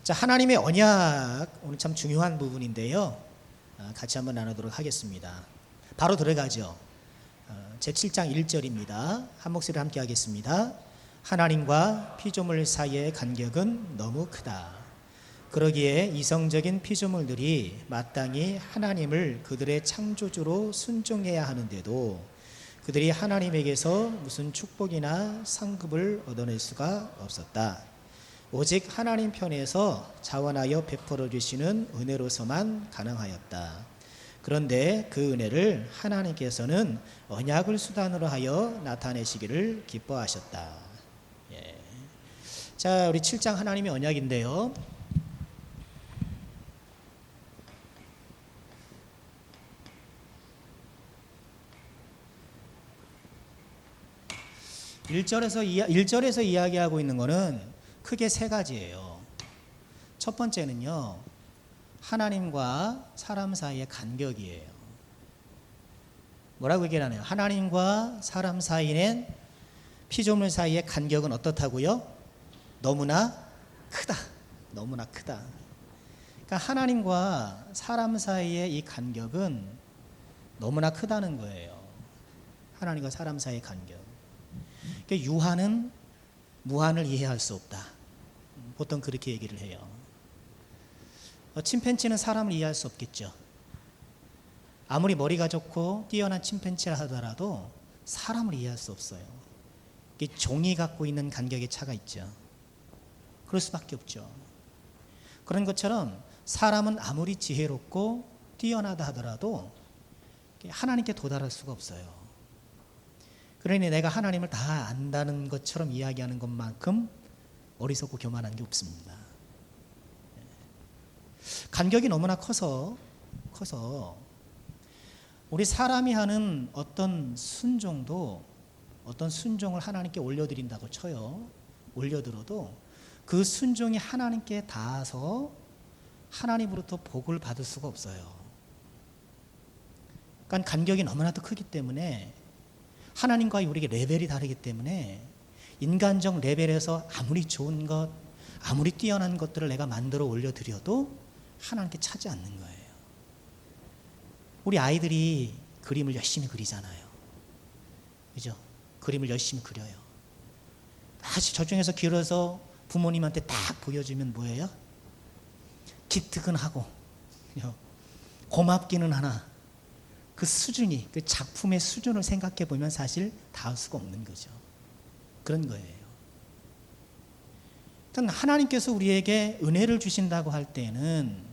자, 하나님의 언약, 오늘 참 중요한 부분인데요. 같이 한번 나누도록 하겠습니다. 바로 들어가죠. 제7장 1절입니다. 한 목소리 함께 하겠습니다. 하나님과 피조물 사이의 간격은 너무 크다. 그러기에 이성적인 피조물들이 마땅히 하나님을 그들의 창조주로 순종해야 하는데도 그들이 하나님에게서 무슨 축복이나 상급을 얻어낼 수가 없었다. 오직 하나님 편에서 자원하여 베풀어 주시는 은혜로서만 가능하였다. 그런데 그 은혜를 하나님께서는 언약을 수단으로 하여 나타내시기를 기뻐하셨다. 예. 자, 우리 7장 하나님의 언약인데요. 일절에서 이야기하고 있는 것은 크게 세 가지예요. 첫 번째는요, 하나님과 사람 사이의 간격이에요. 뭐라고 얘기를 하나요? 하나님과 사람 사이는 피조물 사이의 간격은 어떻다고요? 너무나 크다. 너무나 크다. 그러니까 하나님과 사람 사이의 이 간격은 너무나 크다는 거예요. 하나님과 사람 사이의 간격. 그러니까 유한은 무한을 이해할 수 없다. 보통 그렇게 얘기를 해요. 침팬지는 사람을 이해할 수 없겠죠. 아무리 머리가 좋고 뛰어난 침팬지라 하더라도 사람을 이해할 수 없어요. 종이 갖고 있는 간격의 차가 있죠. 그럴 수밖에 없죠. 그런 것처럼 사람은 아무리 지혜롭고 뛰어나다 하더라도 하나님께 도달할 수가 없어요. 그러니 내가 하나님을 다 안다는 것처럼 이야기하는 것만큼 어리석고 교만한 게 없습니다. 간격이 너무나 커서 우리 사람이 하는 어떤 순종도 어떤 순종을 하나님께 올려드린다고 쳐요. 올려들어도 그 순종이 하나님께 닿아서 하나님으로부터 복을 받을 수가 없어요. 그러니까 간격이 너무나도 크기 때문에 하나님과의 우리에게 레벨이 다르기 때문에 인간적 레벨에서 아무리 좋은 것, 아무리 뛰어난 것들을 내가 만들어 올려드려도 하나님께 차지 않는 거예요. 우리 아이들이 그림을 열심히 그리잖아요. 그죠? 그림을 열심히 그려요. 아주 저중에서 길어서 부모님한테 딱 보여주면 뭐예요? 기특은하고 고맙기는 하나 그 수준이, 그 작품의 수준을 생각해 보면 사실 닿을 수가 없는 거죠. 그런 거예요. 일단 하나님께서 우리에게 은혜를 주신다고 할 때는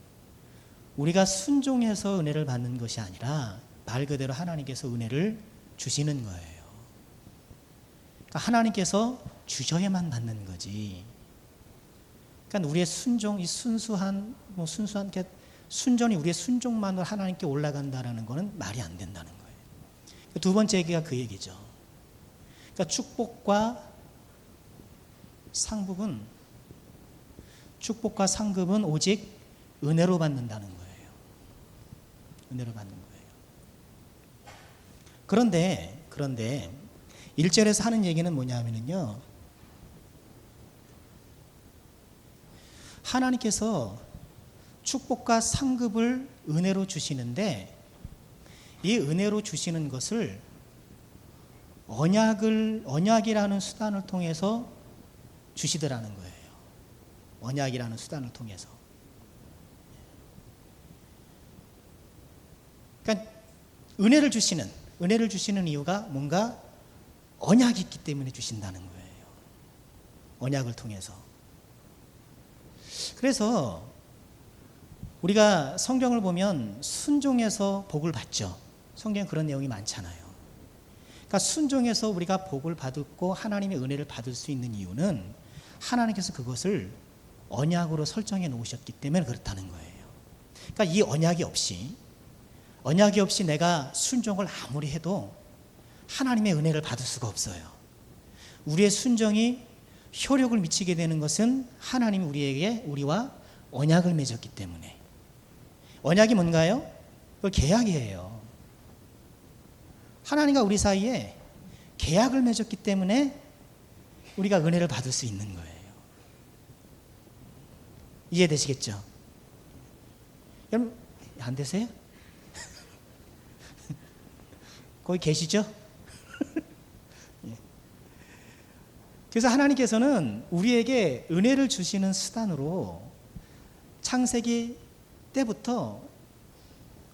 우리가 순종해서 은혜를 받는 것이 아니라 말 그대로 하나님께서 은혜를 주시는 거예요. 그러니까 하나님께서 주셔야만 받는 거지. 그러니까 우리의 순종, 이 순수한 순전히 우리의 순종만으로 하나님께 올라간다는 것은 말이 안 된다는 거예요. 두 번째 얘기가 그 얘기죠. 그러니까 축복과 상급은 오직 은혜로 받는다는 거예요. 은혜로 받는 거예요. 그런데 1절에서 하는 얘기는 뭐냐면요, 하나님께서 축복과 상급을 은혜로 주시는데 이 은혜로 주시는 것을 언약이라는 수단을 통해서 주시더라는 거예요. 언약이라는 수단을 통해서. 그러니까 은혜를 주시는 이유가 뭔가 언약이 있기 때문에 주신다는 거예요. 언약을 통해서. 그래서 우리가 성경을 보면 순종해서 복을 받죠. 성경에 그런 내용이 많잖아요. 그러니까 순종해서 우리가 복을 받고 하나님의 은혜를 받을 수 있는 이유는 하나님께서 그것을 언약으로 설정해 놓으셨기 때문에 그렇다는 거예요. 그러니까 이 언약이 없이 내가 순종을 아무리 해도 하나님의 은혜를 받을 수가 없어요. 우리의 순종이 효력을 미치게 되는 것은 하나님이 우리와 언약을 맺었기 때문에. 언약이 뭔가요? 그걸 계약이에요. 하나님과 우리 사이에 계약을 맺었기 때문에 우리가 은혜를 받을 수 있는 거예요. 이해되시겠죠? 여러분, 안 되세요? 거기 계시죠? 그래서 하나님께서는 우리에게 은혜를 주시는 수단으로 창세기 때부터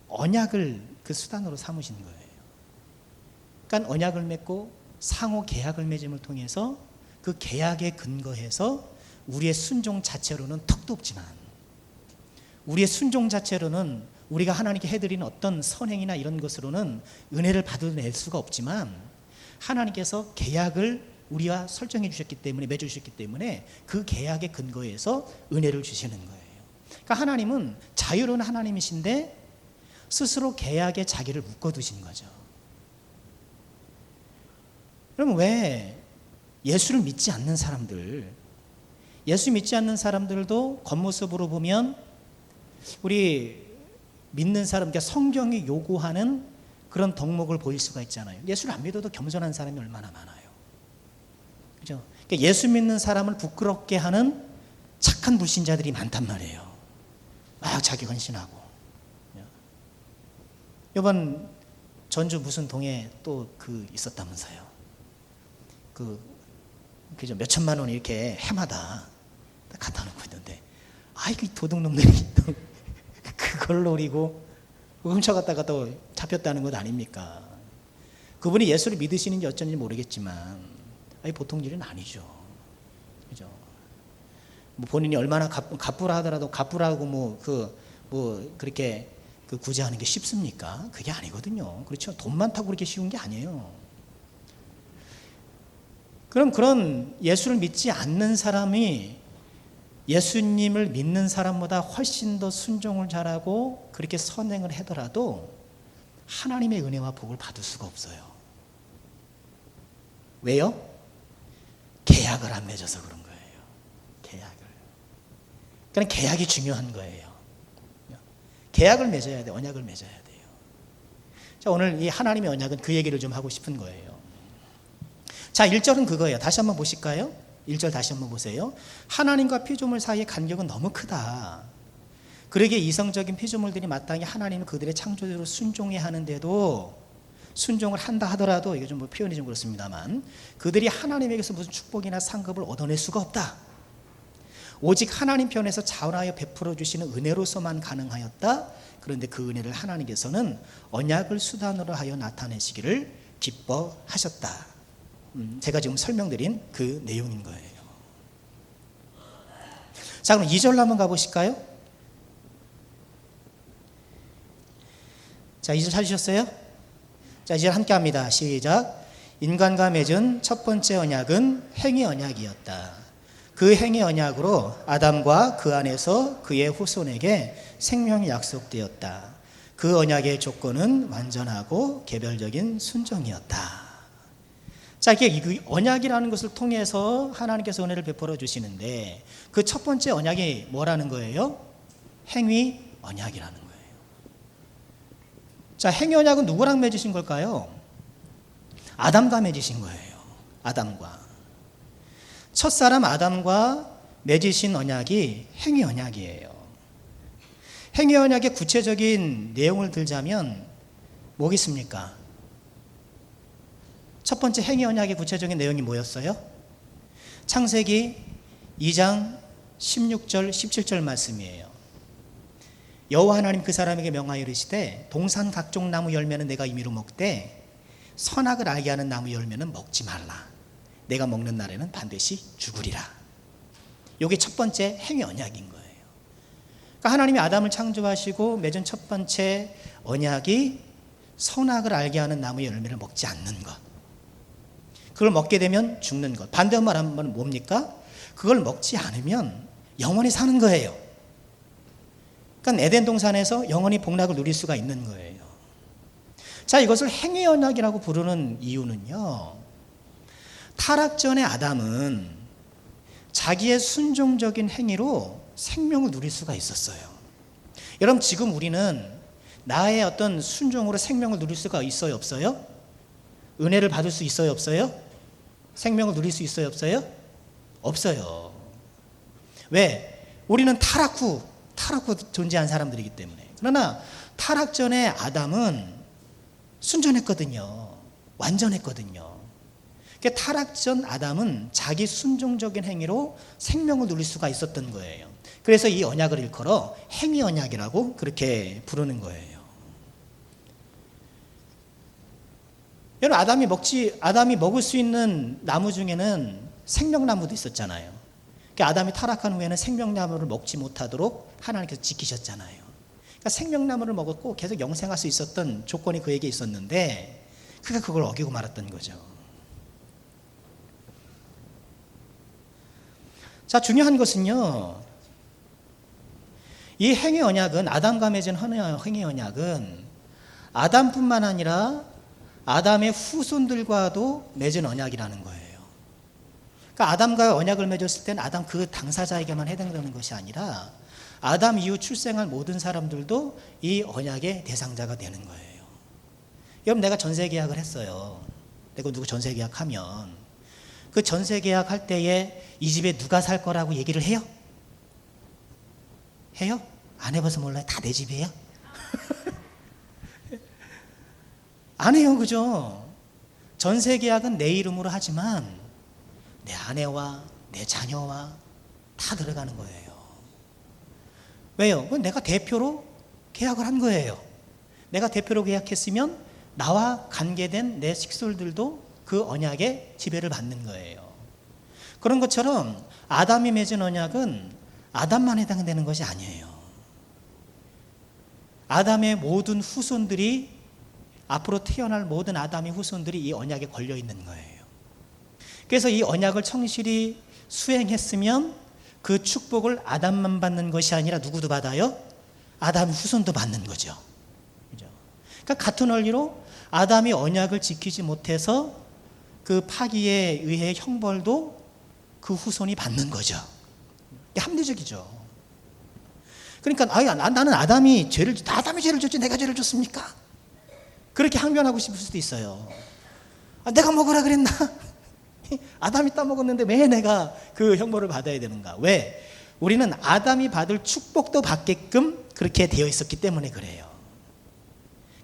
언약을 그 수단으로 삼으신 거예요. 그러니까 언약을 맺고 상호 계약을 맺음을 통해서 그 계약에 근거해서 우리의 순종 자체로는 턱도 없지만, 우리의 순종 자체로는 우리가 하나님께 해드리는 어떤 선행이나 이런 것으로는 은혜를 받아낼 수가 없지만, 하나님께서 계약을 우리와 설정해 주셨기 때문에, 맺어 주셨기 때문에 그 계약에 근거해서 은혜를 주시는 거예요. 그러니까 하나님은 자유로운 하나님이신데 스스로 계약에 자기를 묶어두신 거죠. 그럼 왜 예수를 믿지 않는 사람들, 예수 믿지 않는 사람들도 겉모습으로 보면 우리 믿는 사람, 그러니까 성경이 요구하는 그런 덕목을 보일 수가 있잖아요. 예수를 안 믿어도 겸손한 사람이 얼마나 많아요. 그죠? 그러니까 예수 믿는 사람을 부끄럽게 하는 착한 불신자들이 많단 말이에요. 막 자기 헌신하고. 이번 전주 무슨 동에 또 있었다면서요. 그죠? 몇 천만 원 이렇게 해마다 갖다 놓고 있는데, 이 도둑놈들이 또 그걸 노리고 훔쳐갔다가 또 잡혔다는 것 아닙니까? 그분이 예수를 믿으시는지 어쩐지 모르겠지만, 보통 일은 아니죠. 그죠? 본인이 얼마나 갑부라 하더라도 갑부라고 그렇게 구제하는 게 쉽습니까? 그게 아니거든요. 그렇죠? 돈 많다고 그렇게 쉬운 게 아니에요. 그럼 그런 예수를 믿지 않는 사람이 예수님을 믿는 사람보다 훨씬 더 순종을 잘하고 그렇게 선행을 하더라도 하나님의 은혜와 복을 받을 수가 없어요. 왜요? 계약을 안 맺어서 그런 거예요. 계약을. 그러니까 계약이 중요한 거예요. 계약을 맺어야 돼요. 언약을 맺어야 돼요. 자, 오늘 이 하나님의 언약은 그 얘기를 좀 하고 싶은 거예요. 자, 1절은 그거예요. 다시 한번 보실까요? 1절 다시 한번 보세요. 하나님과 피조물 사이의 간격은 너무 크다. 그러기에 이성적인 피조물들이 마땅히 하나님은 그들의 창조대로 순종해야 하는데도, 순종을 한다 하더라도, 이게 좀 표현이 좀 그렇습니다만, 그들이 하나님에게서 무슨 축복이나 상급을 얻어낼 수가 없다. 오직 하나님 편에서 자원하여 베풀어 주시는 은혜로서만 가능하였다. 그런데 그 은혜를 하나님께서는 언약을 수단으로 하여 나타내시기를 기뻐하셨다. 제가 지금 설명드린 그 내용인 거예요. 자, 그럼 2절로 한번 가보실까요? 자, 2절 찾으셨어요? 자, 이제 함께 합니다. 시작. 인간과 맺은 첫 번째 언약은 행위 언약이었다. 그 행위 언약으로 아담과 그 안에서 그의 후손에게 생명이 약속되었다. 그 언약의 조건은 완전하고 개별적인 순종이었다. 자, 이게 언약이라는 것을 통해서 하나님께서 은혜를 베풀어 주시는데, 그 첫 번째 언약이 뭐라는 거예요? 행위 언약이라는 거예요. 자, 행위 언약은 누구랑 맺으신 걸까요? 아담과 맺으신 거예요. 아담과. 첫사람 아담과 맺으신 언약이 행위 언약이에요. 행위 언약의 구체적인 내용을 들자면 뭐겠습니까? 첫 번째 행위 언약의 구체적인 내용이 뭐였어요? 창세기 2장 16절 17절 말씀이에요. 여호와 하나님 그 사람에게 명하여 이르시되 동산 각종 나무 열매는 내가 임의로 먹되 선악을 알게 하는 나무 열매는 먹지 말라. 내가 먹는 날에는 반드시 죽으리라. 이게 첫 번째 행위 언약인 거예요. 그러니까 하나님이 아담을 창조하시고 맺은 첫 번째 언약이 선악을 알게 하는 나무의 열매를 먹지 않는 것. 그걸 먹게 되면 죽는 것. 반대로 말하면 뭡니까? 그걸 먹지 않으면 영원히 사는 거예요. 그러니까 에덴 동산에서 영원히 복락을 누릴 수가 있는 거예요. 자, 이것을 행위 언약이라고 부르는 이유는요, 타락 전에 아담은 자기의 순종적인 행위로 생명을 누릴 수가 있었어요. 여러분, 지금 우리는 나의 어떤 순종으로 생명을 누릴 수가 있어요, 없어요? 은혜를 받을 수 있어요, 없어요? 생명을 누릴 수 있어요, 없어요? 없어요. 왜? 우리는 타락 후 존재한 사람들이기 때문에. 그러나 타락 전에 아담은 순전했거든요. 완전했거든요. 그러니까 타락 전 아담은 자기 순종적인 행위로 생명을 누릴 수가 있었던 거예요. 그래서 이 언약을 일컬어 행위 언약이라고 그렇게 부르는 거예요. 여러분, 아담이 먹을 수 있는 나무 중에는 생명나무도 있었잖아요. 그러니까 아담이 타락한 후에는 생명나무를 먹지 못하도록 하나님께서 지키셨잖아요. 그러니까 생명나무를 먹었고 계속 영생할 수 있었던 조건이 그에게 있었는데 그가 그걸 어기고 말았던 거죠. 자, 중요한 것은요, 이 행위 언약은, 아담과 맺은 행위 언약은 아담뿐만 아니라 아담의 후손들과도 맺은 언약이라는 거예요. 그러니까 아담과 언약을 맺었을 때는 아담 그 당사자에게만 해당되는 것이 아니라 아담 이후 출생한 모든 사람들도 이 언약의 대상자가 되는 거예요. 여러분, 내가 전세 계약을 했어요. 내가 누구 전세 계약하면 그 전세 계약할 때에 이 집에 누가 살 거라고 얘기를 해요? 해요? 안 해봐서 몰라요. 다 내 집이에요? 안 해요, 그죠? 전세 계약은 내 이름으로 하지만 내 아내와 내 자녀와 다 들어가는 거예요. 왜요? 그건 내가 대표로 계약을 한 거예요. 내가 대표로 계약했으면 나와 관계된 내 식솔들도 그 언약의 지배를 받는 거예요. 그런 것처럼 아담이 맺은 언약은 아담만 해당되는 것이 아니에요. 아담의 모든 후손들이, 앞으로 태어날 모든 아담의 후손들이 이 언약에 걸려 있는 거예요. 그래서 이 언약을 성실히 수행했으면 그 축복을 아담만 받는 것이 아니라 누구도 받아요? 아담의 후손도 받는 거죠. 그죠? 그러니까 같은 원리로 아담이 언약을 지키지 못해서 그 파기에 의해 형벌도 그 후손이 받는 거죠. 이게 합리적이죠. 그러니까 나는 아담이 죄를 졌지 내가 죄를 졌습니까? 그렇게 항변하고 싶을 수도 있어요. 내가 먹으라 그랬나? 아담이 따먹었는데 왜 내가 그 형벌을 받아야 되는가? 왜? 우리는 아담이 받을 축복도 받게끔 그렇게 되어 있었기 때문에 그래요.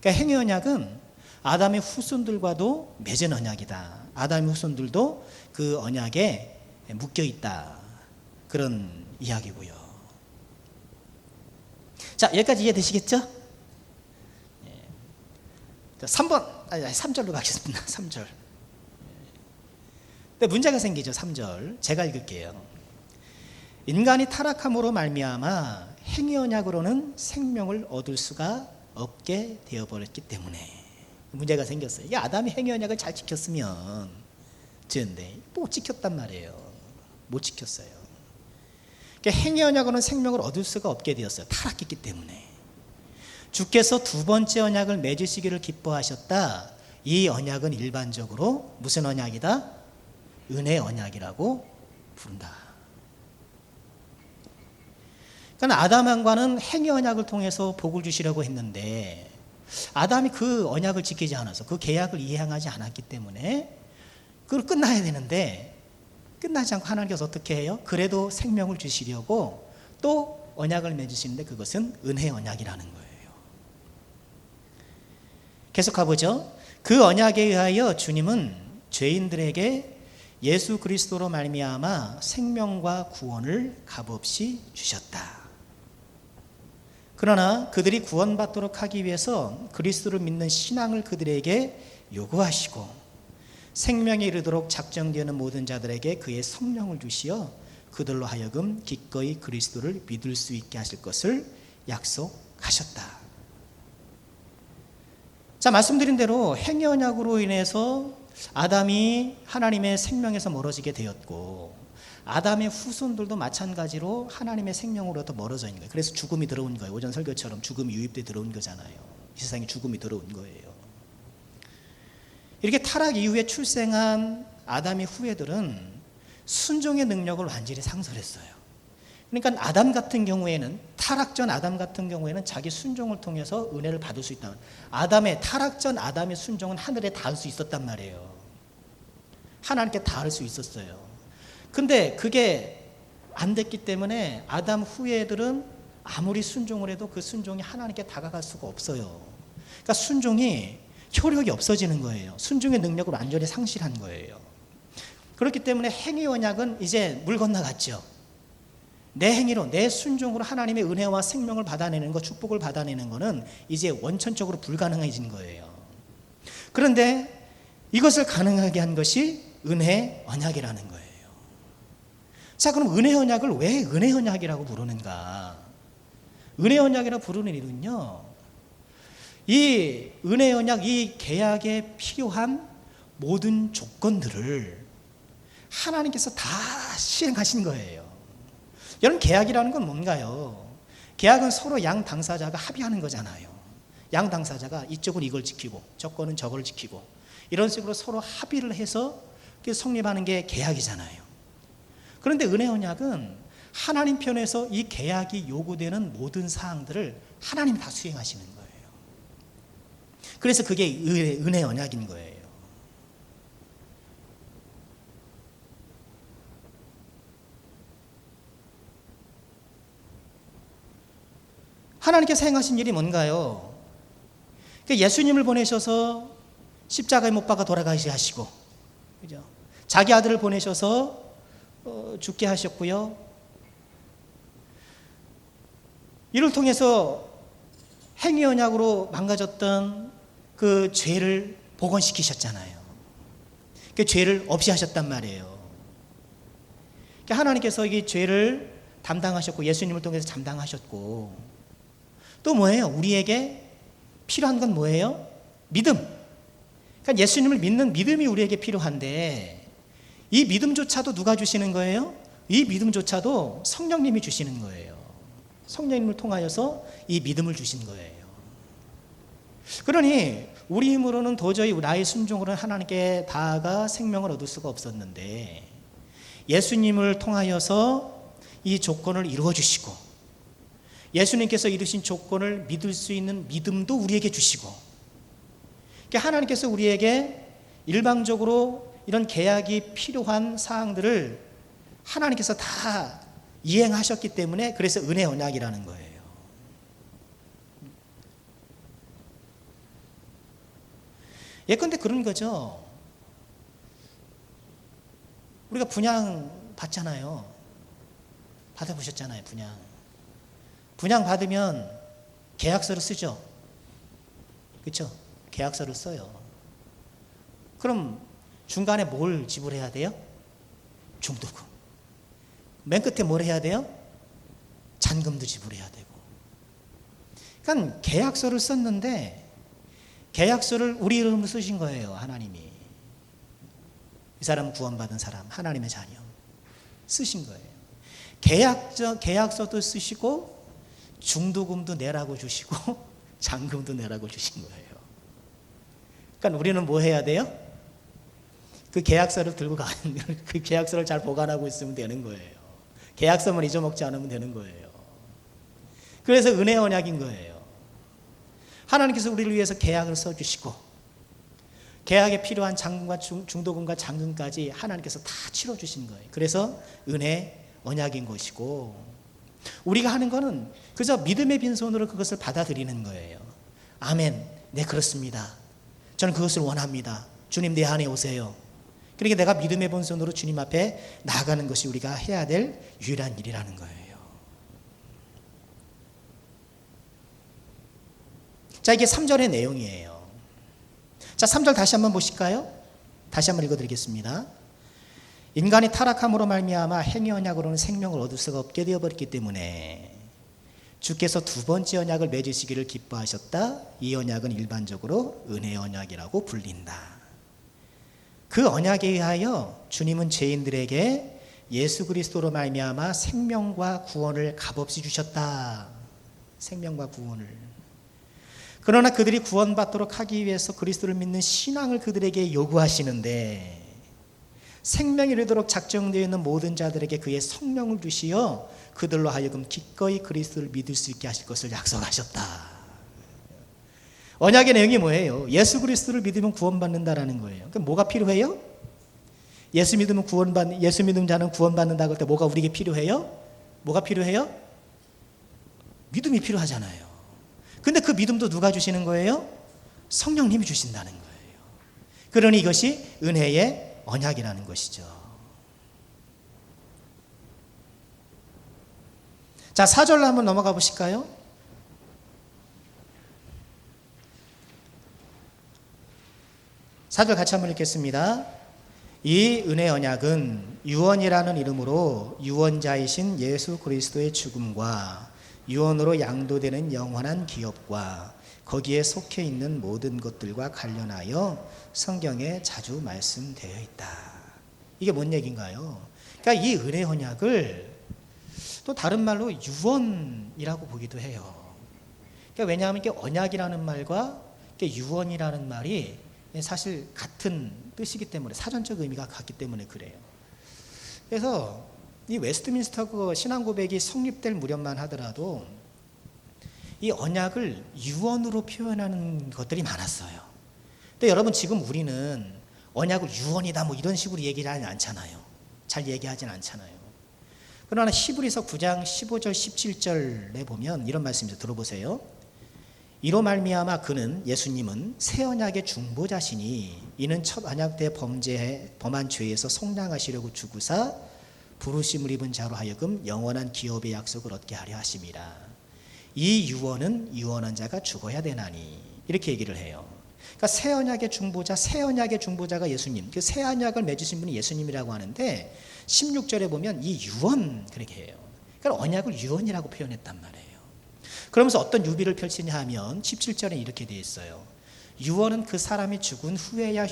그러니까 행위 언약은 아담의 후손들과도 맺은 언약이다. 아담의 후손들도 그 언약에 묶여 있다. 그런 이야기고요. 자, 여기까지 이해되시겠죠? 3절로 가겠습니다. 3절. 근데 문제가 생기죠. 3절. 제가 읽을게요. 인간이 타락함으로 말미암아 행위 언약으로는 생명을 얻을 수가 없게 되어버렸기 때문에 문제가 생겼어요. 이 아담이 행위 언약을 잘 지켰으면 되는데 못 지켰단 말이에요. 못 지켰어요. 그러니까 행위 언약으로는 생명을 얻을 수가 없게 되었어요. 타락했기 때문에. 주께서 두 번째 언약을 맺으시기를 기뻐하셨다. 이 언약은 일반적으로 무슨 언약이다? 은혜 언약이라고 부른다. 그러니까 아담과는 행위 언약을 통해서 복을 주시려고 했는데 아담이 그 언약을 지키지 않아서 그 계약을 이행하지 않았기 때문에 그걸 끝나야 되는데 끝나지 않고 하나님께서 어떻게 해요? 그래도 생명을 주시려고 또 언약을 맺으시는데 그것은 은혜 언약이라는 거예요. 계속 가보죠. 그 언약에 의하여 주님은 죄인들에게 예수 그리스도로 말미암아 생명과 구원을 값없이 주셨다. 그러나 그들이 구원받도록 하기 위해서 그리스도를 믿는 신앙을 그들에게 요구하시고 생명에 이르도록 작정되는 모든 자들에게 그의 성령을 주시어 그들로 하여금 기꺼이 그리스도를 믿을 수 있게 하실 것을 약속하셨다. 자, 말씀드린 대로 행위 언약으로 인해서 아담이 하나님의 생명에서 멀어지게 되었고 아담의 후손들도 마찬가지로 하나님의 생명으로부터 멀어져 있는 거예요. 그래서 죽음이 들어온 거예요. 오전 설교처럼 죽음이 유입돼 들어온 거잖아요. 이 세상에 죽음이 들어온 거예요. 이렇게 타락 이후에 출생한 아담의 후예들은 순종의 능력을 완전히 상실했어요. 그러니까 아담 같은 경우에는, 타락 전 아담 같은 경우에는 자기 순종을 통해서 은혜를 받을 수 있다. 타락 전 아담의 순종은 하늘에 닿을 수 있었단 말이에요. 하나님께 닿을 수 있었어요. 근데 그게 안 됐기 때문에 아담 후예들은 아무리 순종을 해도 그 순종이 하나님께 다가갈 수가 없어요. 그러니까 순종이 효력이 없어지는 거예요. 순종의 능력을 완전히 상실한 거예요. 그렇기 때문에 행위 언약은 이제 물 건너갔죠. 내 행위로, 내 순종으로 하나님의 은혜와 생명을 받아내는 것, 축복을 받아내는 것은 이제 원천적으로 불가능해진 거예요. 그런데 이것을 가능하게 한 것이 은혜 언약이라는 거예요. 자, 그럼 은혜 언약을 왜 은혜 언약이라고 부르는가? 은혜 언약이라고 부르는 이유는요, 이 은혜 언약, 이 계약에 필요한 모든 조건들을 하나님께서 다 시행하신 거예요. 여러분, 계약이라는 건 뭔가요? 계약은 서로 양 당사자가 합의하는 거잖아요. 양 당사자가 이쪽은 이걸 지키고 저거는 저걸 지키고 이런 식으로 서로 합의를 해서 성립하는 게 계약이잖아요. 그런데 은혜 언약은 하나님 편에서 이 계약이 요구되는 모든 사항들을 하나님이 다 수행하시는 거예요. 그래서 그게 은혜 언약인 거예요. 하나님께서 행하신 일이 뭔가요? 예수님을 보내셔서 십자가에 못 박아 돌아가시게 하시고, 그죠? 자기 아들을 보내셔서 죽게 하셨고요. 이를 통해서 행위 언약으로 망가졌던 그 죄를 복원시키셨잖아요. 그 죄를 없이 하셨단 말이에요. 하나님께서 이 죄를 담당하셨고 예수님을 통해서 감당하셨고, 또 뭐예요? 우리에게 필요한 건 뭐예요? 믿음. 그러니까 예수님을 믿는 믿음이 우리에게 필요한데, 이 믿음조차도 누가 주시는 거예요? 이 믿음조차도 성령님이 주시는 거예요. 성령님을 통하여서 이 믿음을 주신 거예요. 그러니 우리 힘으로는 도저히 나의 순종으로는 하나님께 다가 생명을 얻을 수가 없었는데, 예수님을 통하여서 이 조건을 이루어 주시고, 예수님께서 이루신 조건을 믿을 수 있는 믿음도 우리에게 주시고, 하나님께서 우리에게 일방적으로 이런 계약이 필요한 사항들을 하나님께서 다 이행하셨기 때문에, 그래서 은혜 언약이라는 거예요. 예컨대 그런 거죠. 우리가 분양 받잖아요. 받아보셨잖아요, 분양. 분양 받으면 계약서를 쓰죠. 그렇죠? 계약서를 써요. 그럼 중간에 뭘 지불해야 돼요? 중도금. 맨 끝에 뭘 해야 돼요? 잔금도 지불해야 되고. 그러니까 계약서를 썼는데 계약서를 우리 이름으로 쓰신 거예요, 하나님이. 이 사람은 구원받은 사람, 하나님의 자녀 쓰신 거예요. 계약서도 쓰시고 중도금도 내라고 주시고 잔금도 내라고 주신 거예요. 그러니까 우리는 뭐 해야 돼요? 그 계약서를 들고 가는, 그 계약서를 잘 보관하고 있으면 되는 거예요. 계약서만 잊어먹지 않으면 되는 거예요. 그래서 은혜 언약인 거예요. 하나님께서 우리를 위해서 계약을 써주시고, 계약에 필요한 잔금과 중도금과 잔금까지 하나님께서 다 치러주신 거예요. 그래서 은혜 언약인 것이고, 우리가 하는 거는 그저 믿음의 빈손으로 그것을 받아들이는 거예요. 아멘, 네 그렇습니다. 저는 그것을 원합니다. 주님 내 안에 오세요. 그러니까 내가 믿음의 빈손으로 주님 앞에 나아가는 것이 우리가 해야 될 유일한 일이라는 거예요. 자, 이게 3절의 내용이에요. 자, 3절 다시 한번 보실까요? 다시 한번 읽어드리겠습니다. 인간이 타락함으로 말미암아 행위 언약으로는 생명을 얻을 수가 없게 되어버렸기 때문에 주께서 두 번째 언약을 맺으시기를 기뻐하셨다. 이 언약은 일반적으로 은혜 언약이라고 불린다. 그 언약에 의하여 주님은 죄인들에게 예수 그리스도로 말미암아 생명과 구원을 값없이 주셨다. 생명과 구원을. 그러나 그들이 구원받도록 하기 위해서 그리스도를 믿는 신앙을 그들에게 요구하시는데, 생명이 이르도록 작정되어 있는 모든 자들에게 그의 성령을 주시어 그들로 하여금 기꺼이 그리스도를 믿을 수 있게 하실 것을 약속하셨다. 언약의 내용이 뭐예요? 예수 그리스도를 믿으면 구원받는다라는 거예요. 그럼 뭐가 필요해요? 예수 믿는 자는 구원받는다고 할 때 뭐가 우리에게 필요해요? 뭐가 필요해요? 믿음이 필요하잖아요. 근데 그 믿음도 누가 주시는 거예요? 성령님이 주신다는 거예요. 그러니 이것이 은혜의 언약이라는 것이죠. 자, 4절로 한번 넘어가 보실까요? 4절 같이 한번 읽겠습니다. 이 은혜 언약은 유언이라는 이름으로 유언자이신 예수 그리스도의 죽음과 유언으로 양도되는 영원한 기업과 거기에 속해 있는 모든 것들과 관련하여 성경에 자주 말씀되어 있다. 이게 뭔 얘기인가요? 그러니까 이 은혜 언약을 또 다른 말로 유언이라고 보기도 해요. 그러니까 왜냐하면 이게 언약이라는 말과 유언이라는 말이 사실 같은 뜻이기 때문에, 사전적 의미가 같기 때문에 그래요. 그래서 이 웨스트민스터 그 신앙 고백이 성립될 무렵만 하더라도 이 언약을 유언으로 표현하는 것들이 많았어요. 근데 여러분, 지금 우리는 언약을 유언이다 뭐 이런 식으로 얘기하지 않잖아요. 잘 얘기하진 않잖아요. 그러나 히브리서 9장 15절 17절에 보면 이런 말씀을 들어보세요. 이로 말미암아 그는, 예수님은 새 언약의 중보자시니 이는 첫 언약 때 범한 죄에서 속량하시려고 주구사 부르심을 입은 자로 하여금 영원한 기업의 약속을 얻게 하려 하심이라. 이 유언은 유언한 자가 죽어야 되나니, 이렇게 얘기를 해요. 그러니까 새 언약의 중보자가 예수님, 그 새 언약을 맺으신 분이 예수님이라고 하는데 16절에 보면 이 유언 그렇게 해요. 그러니까 언약을 유언이라고 표현했단 말이에요. 그러면서 어떤 유비를 펼치냐 하면 17절에 이렇게 되어 있어요. 유언은 그 사람이 죽은 후에야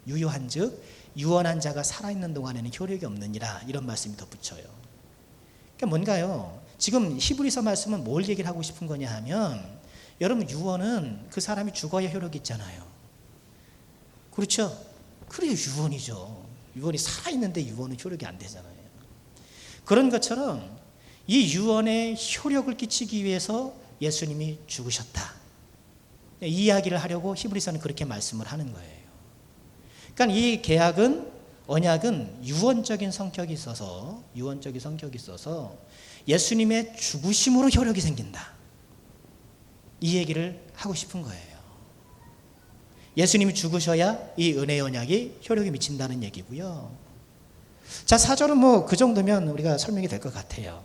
유효한즉 유언한 자가 살아있는 동안에는 효력이 없느니라, 이런 말씀이 덧붙여요. 그러니까 뭔가요? 지금 히브리서 말씀은 뭘 얘기를 하고 싶은 거냐 하면, 여러분, 유언은 그 사람이 죽어야 효력이 있잖아요. 그렇죠? 그래야 유언이죠. 유언이 살아있는데 유언은 효력이 안 되잖아요. 그런 것처럼 이 유언에 효력을 끼치기 위해서 예수님이 죽으셨다, 이 이야기를 하려고 히브리서는 그렇게 말씀을 하는 거예요. 그러니까 이 언약은 유언적인 성격이 있어서 예수님의 죽으심으로 효력이 생긴다, 이 얘기를 하고 싶은 거예요. 예수님이 죽으셔야 이 은혜의 언약이 효력이 미친다는 얘기고요. 자, 4절은 뭐 그 정도면 우리가 설명이 될 것 같아요.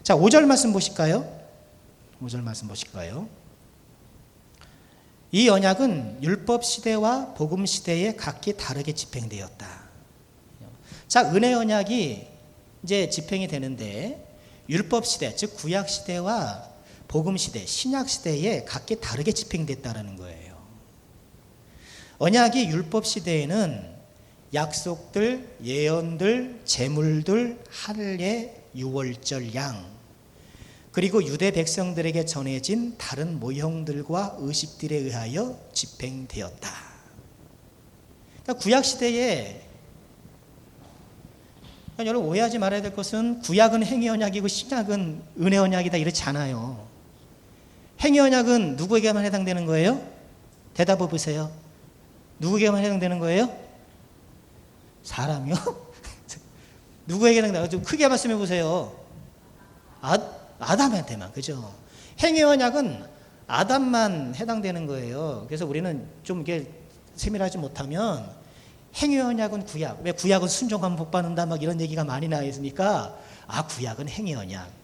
자, 5절 말씀 보실까요? 5절 말씀 보실까요? 이 언약은 율법 시대와 복음 시대에 각기 다르게 집행되었다. 자, 은혜 언약이 이제 집행이 되는데 율법 시대, 즉 구약 시대와 복음 시대, 신약 시대에 각기 다르게 집행됐다라는 거예요. 언약이 율법 시대에는 약속들, 예언들, 제물들, 할례, 유월절 양, 그리고 유대 백성들에게 전해진 다른 모형들과 의식들에 의하여 집행되었다. 그러니까 구약 시대에, 그러니까 여러분 오해하지 말아야 될 것은 구약은 행위 언약이고 신약은 은혜 언약이다, 이렇지 않아요. 행위 언약은 누구에게만 해당되는 거예요? 대답해 보세요. 누구에게만 해당되는 거예요? 사람이요? 누구에게 해당되는 거예요? 좀 크게 말씀해 보세요. 아담한테만, 그죠? 행위 언약은 아담만 해당되는 거예요. 그래서 우리는 좀 이게 세밀하지 못하면 행위 언약은 구약, 왜 구약은 순종하면 복 받는다 막 이런 얘기가 많이 나와 있으니까, 구약은 행위 언약,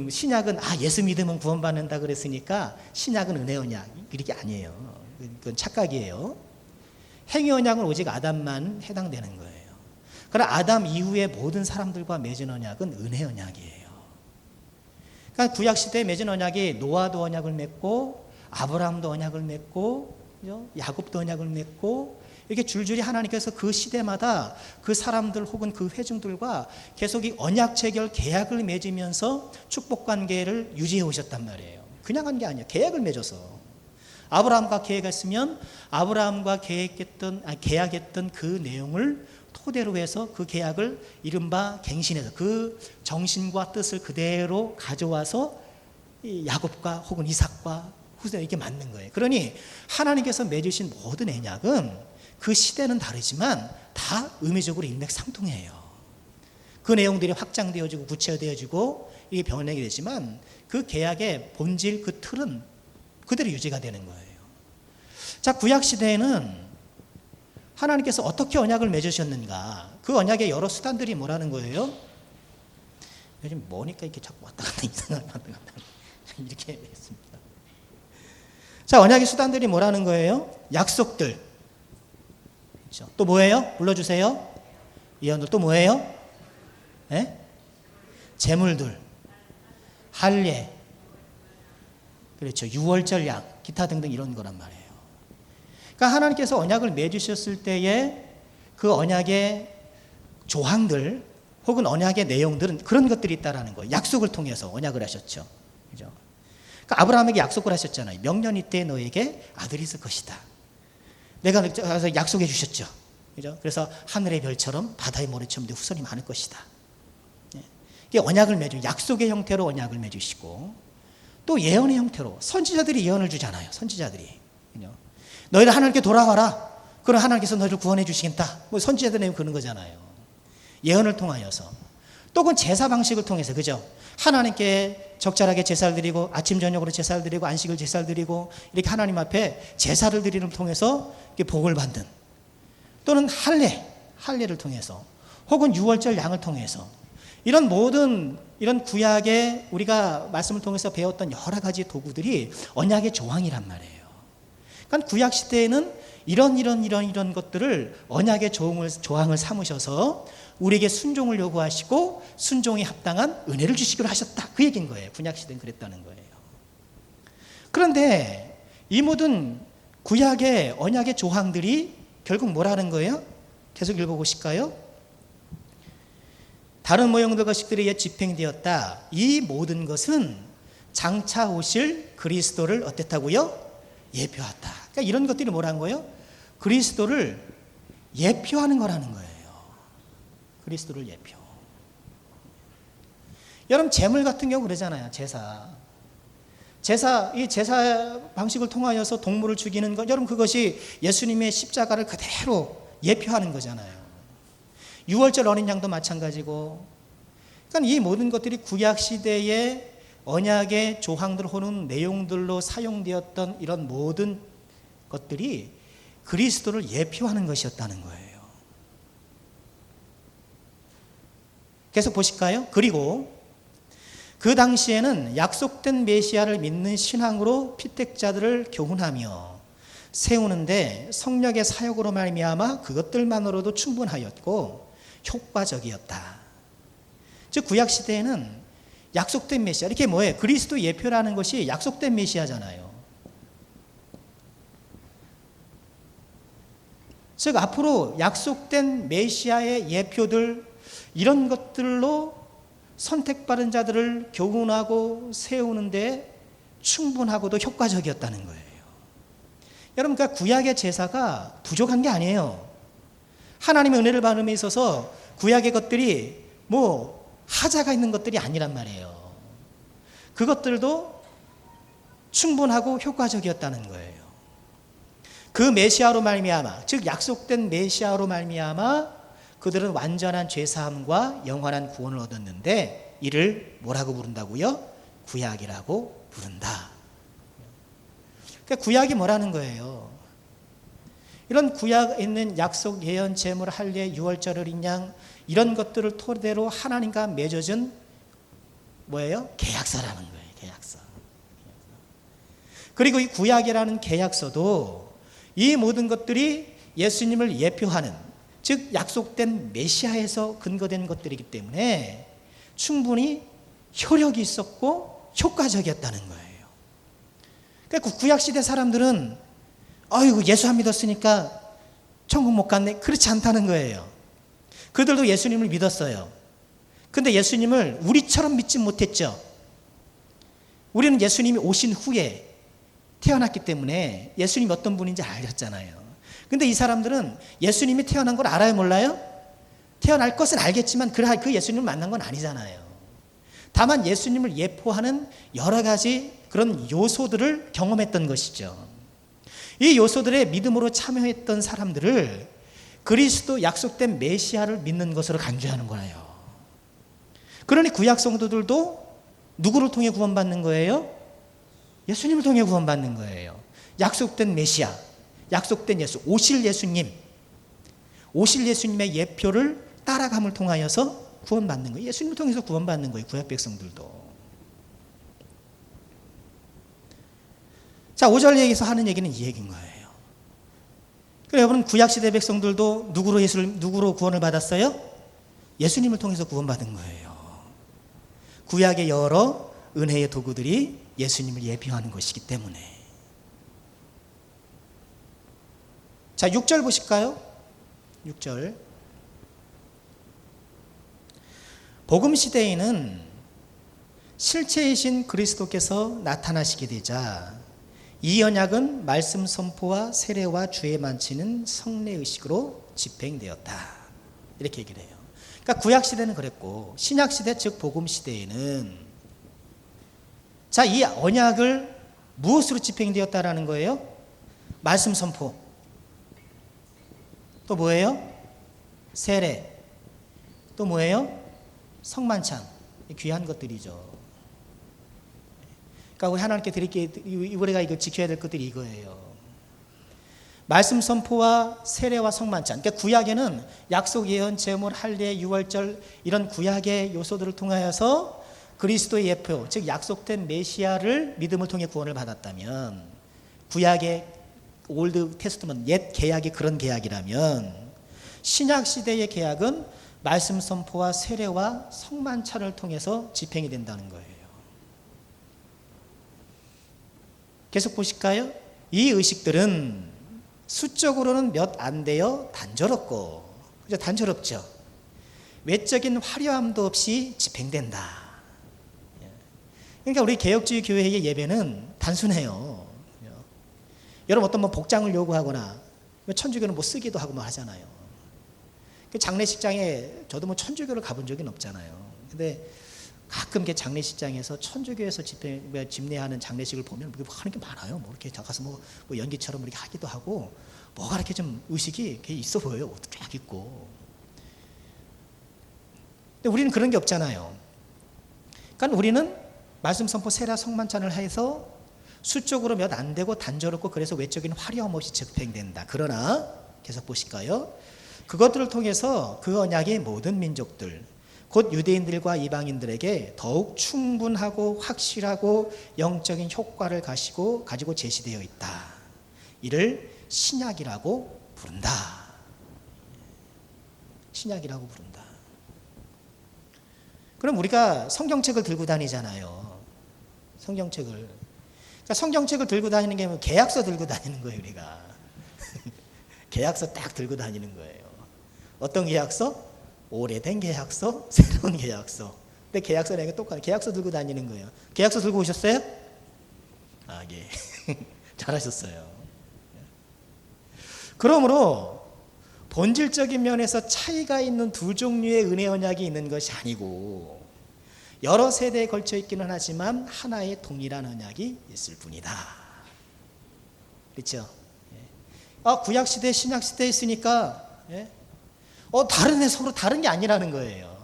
신약은 예수 믿으면 구원받는다 그랬으니까 신약은 은혜 언약, 이렇게 아니에요. 그건 착각이에요. 행위 언약은 오직 아담만 해당되는 거예요. 그러나 아담 이후의 모든 사람들과 맺은 언약은 은혜 언약이에요. 그러니까 구약 시대에 맺은 언약이 노아도 언약을 맺고, 아브라함도 언약을 맺고, 야곱도 언약을 맺고, 이렇게 줄줄이 하나님께서 그 시대마다 그 사람들 혹은 그 회중들과 계속 이 언약 체결 계약을 맺으면서 축복 관계를 유지해 오셨단 말이에요. 그냥 한 게 아니에요. 계약을 맺어서. 아브라함과 계약했으면 아브라함과 계약했던 그 내용을 토대로 해서 그 계약을 이른바 갱신해서 그 정신과 뜻을 그대로 가져와서 야곱과 혹은 이삭과 후세 이렇게 맞는 거예요. 그러니 하나님께서 맺으신 모든 언약은 그 시대는 다르지만 다 의미적으로 일맥상통해요. 그 내용들이 확장되어지고 구체화되어지고 이게 변하게 되지만 그 계약의 본질, 그 틀은 그대로 유지가 되는 거예요. 자, 구약 시대에는 하나님께서 어떻게 언약을 맺으셨는가? 그 언약의 여러 수단들이 뭐라는 거예요? 요즘 뭐니까 이렇게 자꾸 왔다 갔다 이상하게 왔다 갔다 이렇게 했습니다. 자, 언약의 수단들이 뭐라는 거예요? 약속들. 그렇죠. 또 뭐예요? 불러주세요. 예언들. 또 뭐예요? 네? 제물들, 할례, 그렇죠. 유월절 약, 기타 등등 이런 거란 말이에요. 그러니까 하나님께서 언약을 맺으셨을 때에 그 언약의 조항들 혹은 언약의 내용들은 그런 것들이 있다라는 거예요. 약속을 통해서 언약을 하셨죠. 그죠? 그러니까 아브라함에게 약속을 하셨잖아요. 명년 이때 너에게 아들이 있을 것이다. 내가 약속해 주셨죠. 그죠? 그래서 하늘의 별처럼 바다의 모래처럼 내 후손이 많을 것이다. 이게 언약을 맺으, 약속의 형태로 언약을 맺으시고 또 예언의 형태로 선지자들이 예언을 주잖아요. 선지자들이. 그죠? 너희들 하나님께 돌아와라. 그럼 하나님께서 너희를 구원해 주시겠다. 뭐 선지자들이 그런 거잖아요. 예언을 통하여서. 또 그건 제사 방식을 통해서, 그죠? 하나님께 적절하게 제사를 드리고 아침 저녁으로 제사를 드리고 안식을 제사를 드리고 이렇게 하나님 앞에 제사를 드리는 통해서 복을 받는, 또는 할례를 통해서, 혹은 유월절 양을 통해서, 이런 모든 이런 구약의 우리가 말씀을 통해서 배웠던 여러 가지 도구들이 언약의 조항이란 말이에요. 그러니까 구약 시대에는 이런 것들을 언약의 조항을 삼으셔서 우리에게 순종을 요구하시고 순종에 합당한 은혜를 주시기로 하셨다. 그 얘기인 거예요. 구약 시대는 그랬다는 거예요. 그런데 이 모든 구약의 언약의 조항들이 결국 뭐라는 거예요? 계속 읽어보실까요? 다른 모형들과 식들이 옛 집행되었다. 이 모든 것은 장차 오실 그리스도를 어땠다고요? 예표하다. 그러니까 이런 것들이 뭐라는 거예요? 그리스도를 예표하는 거라는 거예요. 그리스도를 예표. 여러분, 제물 같은 경우 그러잖아요. 이 제사 방식을 통하여서 동물을 죽이는 것, 여러분 그것이 예수님의 십자가를 그대로 예표하는 거잖아요. 유월절 어린 양도 마찬가지고. 그러니까 이 모든 것들이 구약 시대의 언약의 조항들 혹은 내용들로 사용되었던 이런 모든 것들이 그리스도를 예표하는 것이었다는 거예요. 계속 보실까요? 그리고 그 당시에는 약속된 메시아를 믿는 신앙으로 피택자들을 교훈하며 세우는데 성령의 사역으로 말미암아 그것들만으로도 충분하였고 효과적이었다. 즉 구약 시대에는 약속된 메시아, 이렇게 뭐예요? 그리스도 예표라는 것이 약속된 메시아잖아요. 즉 앞으로 약속된 메시아의 예표들, 이런 것들로 선택받은 자들을 교훈하고 세우는데 충분하고도 효과적이었다는 거예요. 여러분, 그러니까 구약의 제사가 부족한 게 아니에요. 하나님의 은혜를 받음에 있어서 구약의 것들이 뭐 하자가 있는 것들이 아니란 말이에요. 그것들도 충분하고 효과적이었다는 거예요. 그 메시아로 말미암아, 즉 약속된 메시아로 말미암아 그들은 완전한 죄사함과 영원한 구원을 얻었는데 이를 뭐라고 부른다고요? 구약이라고 부른다. 그러니까 구약이 뭐라는 거예요? 이런 구약에 있는 약속, 예언, 제물, 할례, 유월절, 어린 양, 이런 것들을 토대로 하나님과 맺어진 뭐예요? 계약서라는 거예요. 계약서. 그리고 이 구약이라는 계약서도 이 모든 것들이 예수님을 예표하는, 즉 약속된 메시아에서 근거된 것들이기 때문에 충분히 효력이 있었고 효과적이었다는 거예요. 그러니까 구약시대 사람들은 아이고 예수 안 믿었으니까 천국 못 갔네, 그렇지 않다는 거예요. 그들도 예수님을 믿었어요. 근데 예수님을 우리처럼 믿지 못했죠. 우리는 예수님이 오신 후에 태어났기 때문에 예수님이 어떤 분인지 알았잖아요. 근데 이 사람들은 예수님이 태어난 걸 알아요, 몰라요? 태어날 것은 알겠지만 그 예수님을 만난 건 아니잖아요. 다만 예수님을 예포하는 여러 가지 그런 요소들을 경험했던 것이죠. 이 요소들의 믿음으로 참여했던 사람들을 그리스도 약속된 메시아를 믿는 것으로 간주하는 거예요. 그러니 구약 성도들도 누구를 통해 구원받는 거예요? 예수님을 통해 구원받는 거예요. 약속된 메시아, 약속된 예수, 오실 예수님의 예표를 따라감을 통하여서 구원받는 거예요. 예수님을 통해서 구원받는 거예요. 구약 백성들도. 자, 5절 얘기에서 하는 얘기는 이 얘기인 거예요. 그래, 여러분, 구약시대 백성들도 누구로 구원을 받았어요? 예수님을 통해서 구원받은 거예요. 구약의 여러 은혜의 도구들이 예수님을 예표하는 것이기 때문에. 자, 6절 보실까요? 6절. 복음 시대에는 실체이신 그리스도께서 나타나시게 되자 이 언약은 말씀 선포와 세례와 주의 만치는 성례의식으로 집행되었다. 이렇게 얘기를 해요. 그러니까 구약 시대는 그랬고 신약 시대 즉 복음 시대에는 자, 이 언약을 무엇으로 집행되었다라는 거예요? 말씀 선포. 또 뭐예요? 세례. 또 뭐예요? 성만찬. 귀한 것들이죠. 그러니까 우리 하나님께 드릴게, 우리가 이거 지켜야 될 것들이 이거예요. 말씀 선포와 세례와 성만찬. 그러니까 구약에는 약속, 예언, 제물, 할례, 유월절 이런 구약의 요소들을 통하여서 그리스도의 예표, 즉 약속된 메시아를 믿음을 통해 구원을 받았다면, 구약의 올드 테스트먼트, 옛 계약이 그런 계약이라면 신약 시대의 계약은 말씀 선포와 세례와 성만찬을 통해서 집행이 된다는 거예요. 계속 보실까요? 이 의식들은 수적으로는 몇 안 되어 단조롭고, 그죠? 단조롭죠. 외적인 화려함도 없이 집행된다. 그러니까 우리 개혁주의 교회의 예배는 단순해요. 여러분 어떤 복장을 요구하거나 천주교는 쓰기도 하고 하잖아요. 장례식장에 저도 천주교를 가본 적은 없잖아요. 근데 가끔 장례식장에서 천주교에서 집례하는 장례식을 보면 하는 게 많아요. 이렇게 가서 연기처럼 이렇게 하기도 하고, 뭐가 이렇게 좀 의식이 있어 보여요. 옷도 쫙 입고. 근데 우리는 그런 게 없잖아요. 그러니까 우리는 말씀 선포, 세례, 성만찬을 해서 수적으로 몇 안 되고 단조롭고 그래서 외적인 화려함 없이 집행된다. 그러나 계속 보실까요? 그것들을 통해서 그 언약이 모든 민족들, 곧 유대인들과 이방인들에게 더욱 충분하고 확실하고 영적인 효과를 가지고 제시되어 있다. 이를 신약이라고 부른다. 신약이라고 부른다. 그럼 우리가 성경책을 들고 다니잖아요. 성경책을. 그러니까 성경책을 들고 다니는 게 계약서 들고 다니는 거예요, 우리가. 계약서 딱 들고 다니는 거예요. 어떤 계약서? 오래된 계약서, 새로운 계약서. 근데 계약서 내가 똑같아요. 계약서 들고 다니는 거예요. 계약서 들고 오셨어요? 예. 잘하셨어요. 그러므로 본질적인 면에서 차이가 있는 두 종류의 은혜 언약이 있는 것이 아니고 여러 세대에 걸쳐 있기는 하지만 하나의 동일한 언약이 있을 뿐이다. 그렇죠? 구약 시대, 신약 시대에 있으니까 서로 다른 게 아니라는 거예요.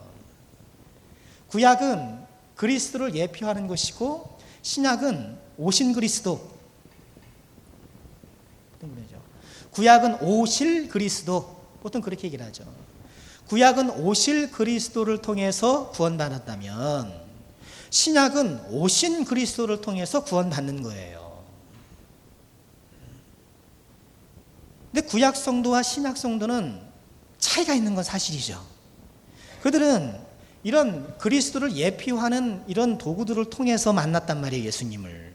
구약은 그리스도를 예표하는 것이고 신약은 오신 그리스도. 구약은 오실 그리스도. 보통 그렇게 얘기를 하죠. 구약은 오실 그리스도를 통해서 구원받았다면 신약은 오신 그리스도를 통해서 구원받는 거예요. 근데 구약 성도와 신약 성도는 차이가 있는 건 사실이죠. 그들은 이런 그리스도를 예표하는 이런 도구들을 통해서 만났단 말이에요, 예수님을.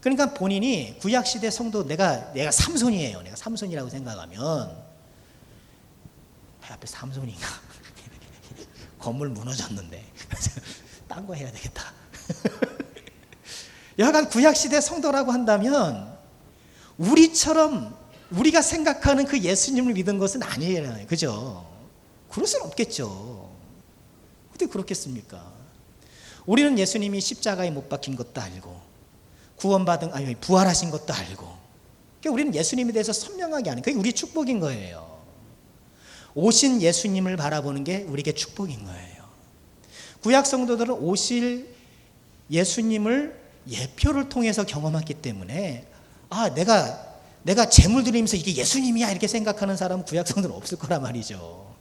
그러니까 본인이 구약시대 성도, 내가 삼손이에요. 내가 삼손이라고 생각하면, 앞에 삼손인가? 건물 무너졌는데. 딴 거 해야 되겠다. 여하간 구약시대 성도라고 한다면, 우리가 생각하는 그 예수님을 믿은 것은 아니에요. 그죠? 그럴 수는 없겠죠. 어떻게 그렇겠습니까? 우리는 예수님이 십자가에 못 박힌 것도 알고, 부활하신 것도 알고, 그러니까 우리는 예수님에 대해서 선명하게 아는 그게 우리 축복인 거예요. 오신 예수님을 바라보는 게 우리에게 축복인 거예요. 구약 성도들은 오실 예수님을 예표를 통해서 경험했기 때문에 내가 재물 드리면서 이게 예수님이야 이렇게 생각하는 사람은 구약 성도는 없을 거란 말이죠.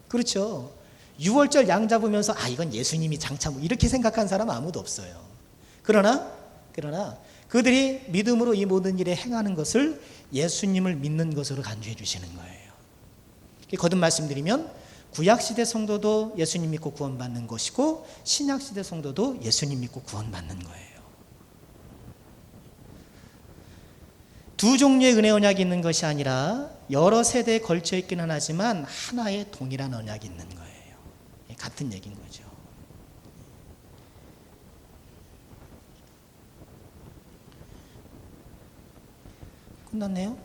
그렇죠. 6월절 양 잡으면서 이건 예수님이 장차 이렇게 생각한 사람 아무도 없어요. 그러나 그들이 믿음으로 이 모든 일에 행하는 것을 예수님을 믿는 것으로 간주해 주시는 거예요. 거듭 말씀드리면 구약시대 성도도 예수님 믿고 구원받는 것이고 신약시대 성도도 예수님 믿고 구원받는 거예요. 두 종류의 은혜 언약이 있는 것이 아니라 여러 세대에 걸쳐 있기는 하지만 하나의 동일한 언약이 있는 거예요. 같은 얘기인 거죠. 끝났네요?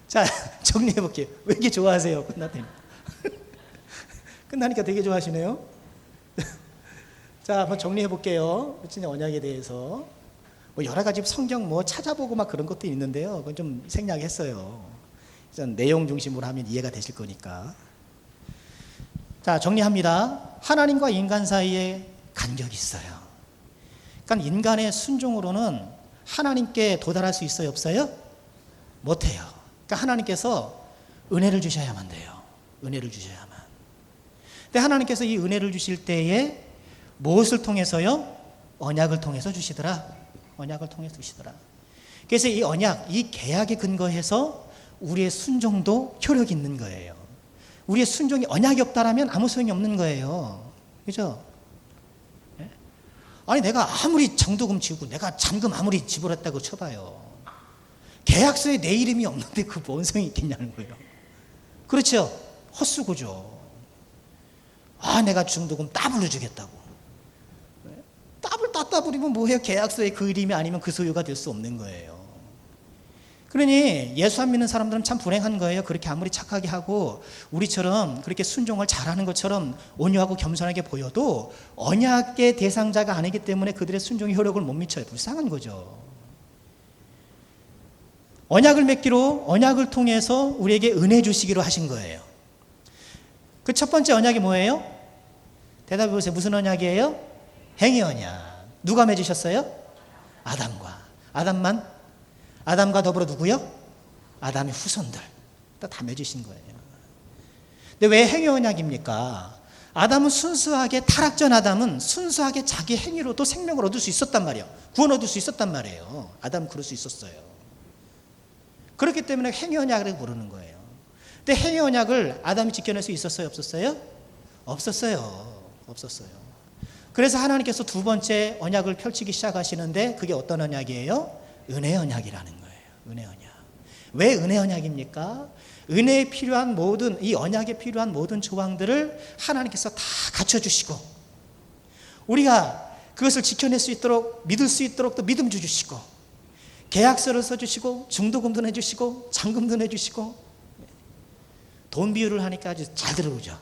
자, 정리해 볼게요. 왜 이렇게 좋아하세요? 끝났더니. 끝나니까 되게 좋아하시네요. 자, 한번 정리해 볼게요. 진짜 언약에 대해서. 여러 가지 성경 찾아보고 막 그런 것도 있는데요. 그건 좀 생략했어요. 일단 내용 중심으로 하면 이해가 되실 거니까. 자, 정리합니다. 하나님과 인간 사이에 간격이 있어요. 그러니까 인간의 순종으로는 하나님께 도달할 수 있어요, 없어요? 못해요. 그러니까 하나님께서 은혜를 주셔야만 돼요. 은혜를 주셔야만. 근데 하나님께서 이 은혜를 주실 때에 무엇을 통해서요? 언약을 통해서 주시더라. 언약을 통해서 주시더라. 그래서 이 언약, 이 계약에 근거해서 우리의 순종도 효력이 있는 거예요. 우리의 순종이 언약이 없다라면 아무 소용이 없는 거예요. 그죠? 아니 내가 아무리 정도금 지우고 내가 잔금 아무리 지불했다고 쳐봐요. 계약서에 내 이름이 없는데 그 뭔 소용이 있겠냐는 거예요. 그렇죠? 헛수고죠. 내가 중도금 따블로 주겠다고. 따블 따따 부리면 뭐해요? 계약서에 그 이름이 아니면 그 소유가 될 수 없는 거예요. 그러니 예수 안 믿는 사람들은 참 불행한 거예요. 그렇게 아무리 착하게 하고 우리처럼 그렇게 순종을 잘하는 것처럼 온유하고 겸손하게 보여도 언약의 대상자가 아니기 때문에 그들의 순종의 효력을 못 미쳐요. 불쌍한 거죠. 언약을 맺기로 언약을 통해서 우리에게 은혜 주시기로 하신 거예요. 그 첫 번째 언약이 뭐예요? 대답해 보세요. 무슨 언약이에요? 행위 언약. 누가 맺으셨어요? 아담만? 아담과 더불어 누구요? 아담의 후손들. 다 맺으신 거예요. 근데 왜 행위 언약입니까? 아담은 순수하게 타락 전 아담은 순수하게 자기 행위로도 생명을 얻을 수 있었단 말이에요. 구원 얻을 수 있었단 말이에요. 아담은 그럴 수 있었어요. 그렇기 때문에 행위 언약을 부르는 거예요. 근데 행위 언약을 아담이 지켜낼 수 있었어요? 없었어요? 없었어요. 그래서 하나님께서 두 번째 언약을 펼치기 시작하시는데 그게 어떤 언약이에요? 은혜 언약이라는 거예요. 은혜 언약. 왜 은혜 언약입니까? 은혜에 필요한 모든, 이 언약에 필요한 모든 조항들을 하나님께서 다 갖춰주시고 우리가 그것을 지켜낼 수 있도록 믿을 수 있도록 또 믿음 주시고 계약서를 써주시고 중도금도 내주시고 잔금도 내주시고 돈 비유를 하니까 아주 잘 들어오죠.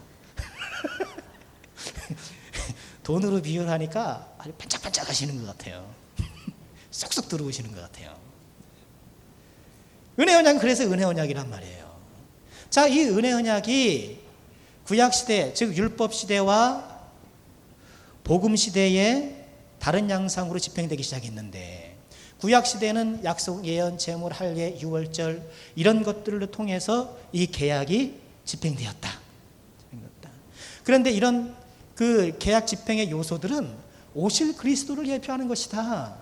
돈으로 비유를 하니까 아주 반짝반짝 하시는 것 같아요. 쏙쏙 들어오시는 것 같아요. 은혜 언약은 그래서 은혜 언약이란 말이에요. 자, 이 은혜 언약이 구약시대, 즉 율법시대와 복음시대에 다른 양상으로 집행되기 시작했는데 구약시대는 약속, 예언, 제물, 할례, 유월절 이런 것들을 통해서 이 계약이 집행되었다. 그런데 이런 그 계약 집행의 요소들은 오실 그리스도를 예표하는 것이다.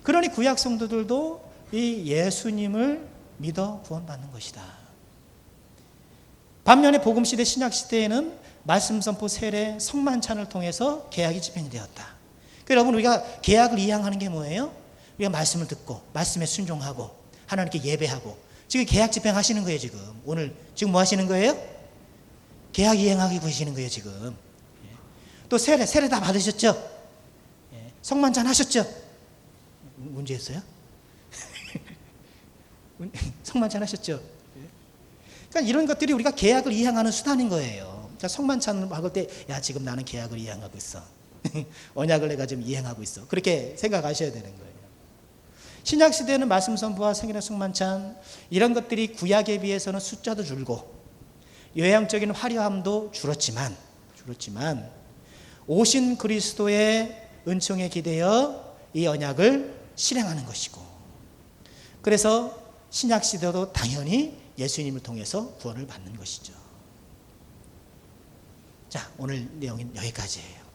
그러니 구약 성도들도 이 예수님을 믿어 구원받는 것이다. 반면에 복음시대 신약시대에는 말씀 선포 세례 성만찬을 통해서 계약이 집행되었다. 그러니까 여러분 우리가 계약을 이행하는 게 뭐예요? 우리가 말씀을 듣고 말씀에 순종하고 하나님께 예배하고 지금 계약 집행하시는 거예요. 오늘 지금 뭐 하시는 거예요? 계약 이행하고 계시는 거예요. 지금 또 세례 다 받으셨죠? 성만찬 하셨죠? 문제였어요? 성만찬 하셨죠? 그러니까 이런 것들이 우리가 계약을 이행하는 수단인 거예요. 그러니까 성만찬을 막을 때, 야, 지금 나는 계약을 이행하고 있어. 언약을 내가 지금 이행하고 있어. 그렇게 생각하셔야 되는 거예요. 신약 시대는 말씀 선포와 생일의 승만찬 이런 것들이 구약에 비해서는 숫자도 줄고 외향적인 화려함도 줄었지만 오신 그리스도의 은총에 기대어 이 언약을 실행하는 것이고, 그래서 신약 시대도 당연히 예수님을 통해서 구원을 받는 것이죠. 자, 오늘 내용은 여기까지예요.